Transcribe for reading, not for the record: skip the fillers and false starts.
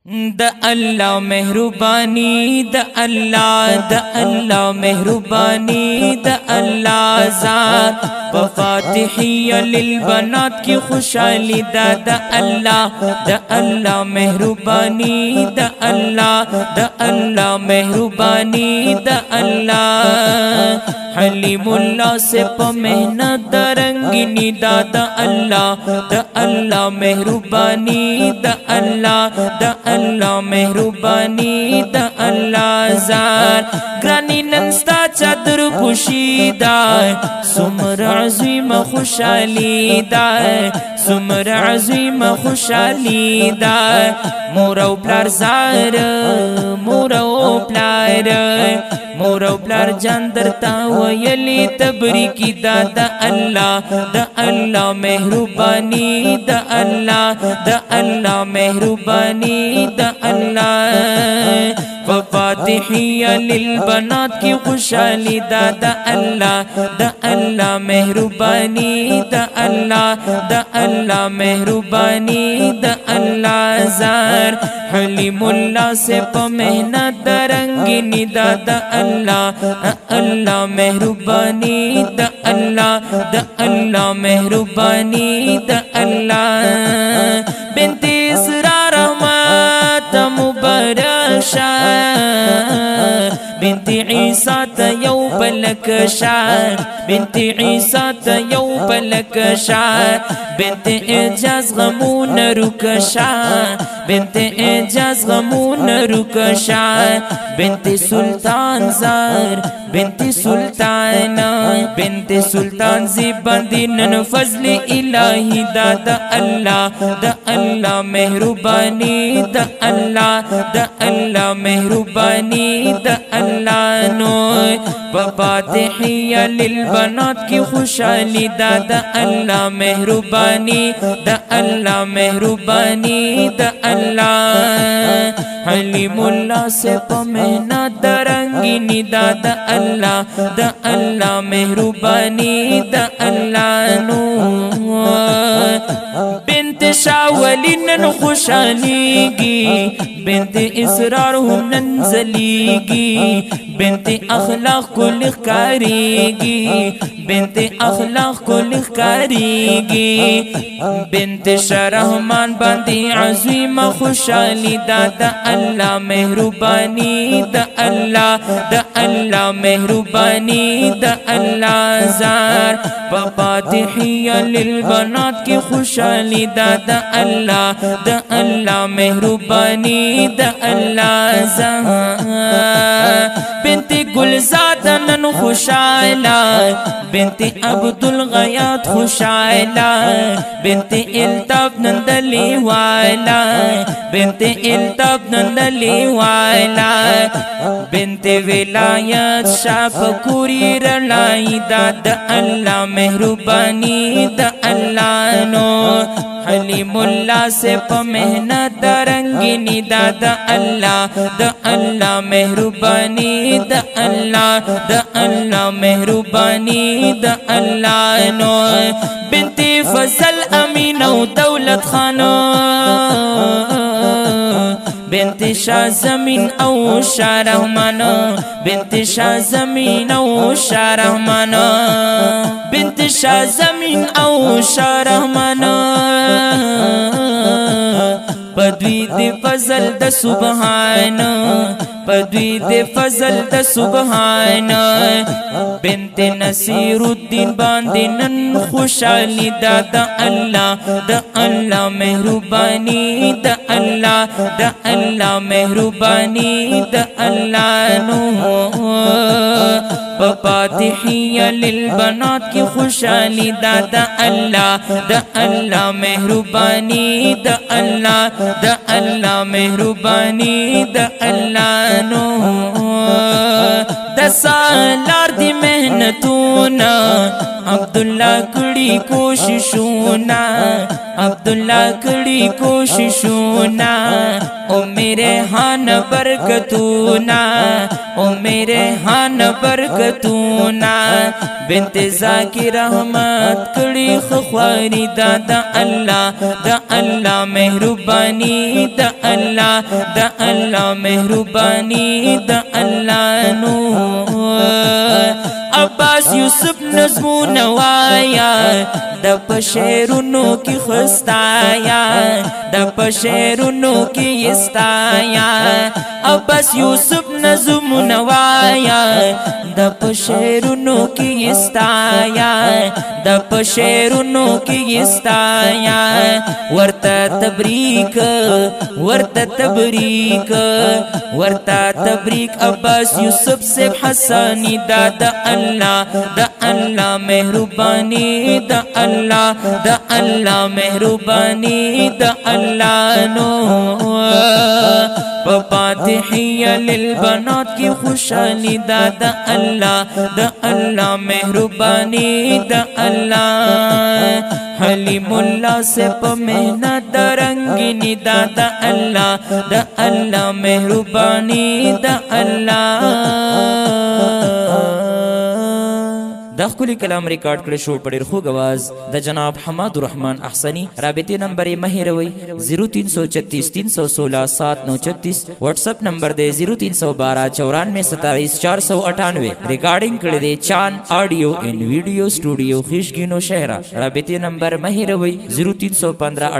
द अल्लाह मेहरबानी द अल्लाह मेहरबानी द अल्लाह ज़ात फ़ातिहिया लिल बनात की खुशहाली द अल्लाह मेहरबानी द अल्लाह मेहरबानी द अल्लाह हलीमुल्लाह से मेहनत दरंगिनी द अल्लाह मेहरबानी द अल्लाह मेहरबानी द अल्लाह ज़ार ग्रानी नंस्ता चादर पुशीदा सुमर अज़ीम खुशहाली दाय सुमर अज़ीम खुशहाली दाय मोरौ प्लार ज़ार मोरौ प्लार जानदरता वयली तबरी की द अल्लाह मेहरबानी द अल्लाह मेहरबानी द अल्लाह फ़ातिहिया लिल बनात की खुशहाली द अल्लाह मेहरबानी द अल्लाह मेहरबानी द अल्लाह ज़ार हलीमुल्लाह से मेहनत दरंगिनी द अल्लाह मेहरबानी द अल्लाह मेहरबानी द अल्लाह बिनते इसरार रहमत मुबरशा बिनती ईसा तयौ पलक शार बिनती ईसा तयौ पलक शार बिनती एजाज गमून रुक शार बिनती एजाज गमून रुक शार बिनती सुल्तान ज़ार बिनती सुल्तान ज़िबंदीन फज़ल इलाही द अल्लाह मेहरबानी द अल्लाह मेहरबानी द अल्लाह नूर फ़ातिहिया लिल बनात की खुशहाली द अल्लाह मेहरबानी द अल्लाह हलीमुल्लाह से मेहनत दरंगिनी द अल्लाह मेहरबानी द अल्लाह नूर बिनत शावलिन खुशहालीगी बिनत इसरार नंजलीगी बिनत अखलाक को लिखारीगी बिनत अखलाक को लिखारीगी बिनत शरहमान बंदी अज़ीम खुशहाली द अल्लाह मेहरबानी द अल्लाह मेहरबानी द अल्लाह ज़ार फ़ातिहिया लिल बनात की खुशहाली द अल्लाह मेहरबानी द अल्लाह ज़ार बिनती गुलज़ादन खुशहाला बिनती अब्दुल गयात खुशहाला बिनती इल्ताफ नंदली वाला बिनती इल्ताफ नंदली वाला बिनती विलायत शाफकुरी रलाई द अल्लाह मेहरबानी द अल्लाह नूर हलीमुल्लाह से मेहनत दरंगिनी द अल्लाह मेहरबानी द अल्लाह मेहरबानी द अल्लाह नूर बिनती फजल अमीन दौलत खानो बिनती शाह ज़मीन औ शाह रहमान बिनती शाह ज़मीन औ शाह रहमान बिनती शाह ज़मीन औ शाह रहमान पदवी दे फजल द सुबहान पदवी दे फजल द सुबहान बिनते नसीरुद्दीन बांदिनन खुशहाली द अल्लाह मेहरबानी द अल्लाह मेहरबानी द अल्लाह नूर फ़ातिहिया लिल बनात की खुशहाली द अल्लाह मेहरबानी द अल्लाह मेहरबानी द अल्लाह नूर 10 सालार दी मेहनतूना عبداللہ کڑی کوششونا عبداللہ کڑی کوششونا او میرے ہان برکتونا او میرے ہان برکتونا بنت ذاکر احمد کڑی خخواری دا دا اللہ مہربانی دا اللہ مہربانی دا اللہ نو عباس یوسف نظمو نوایا دا پشیرونو کی خستایا دا پشیرونو کی استایا عباس یوسف نظمو نوایا دا پشیرونو کی استایا دا پشیرونو کی استایا ورتا تبریک ورتا تبریک ورتا تبریک عباس یوسف سے حسانی دا اللہ مہربانی دا اللہ مہربانی دا اللہ نو فاتحیہ للبنات کی خوشحالی دا اللہ مہربانی دا اللہ حلیم اللہ سے پمحنت درنگینی دا اللہ مہربانی دا اللہ دا خپل کلام ریکارډ کړی شو په ډېر خوږ اواز د جناب حماد الرحمن احسنی رابطې نمبر یې مه هېروئ 0336 316 736 واتس اپ نمبر دی 0312 94 27 498 ریکارډینګ کړی دی چاند آډیو اینڈ ویډیو سټوډیو خیشګینو شهرا رابطې نمبر مه هېروئ 0315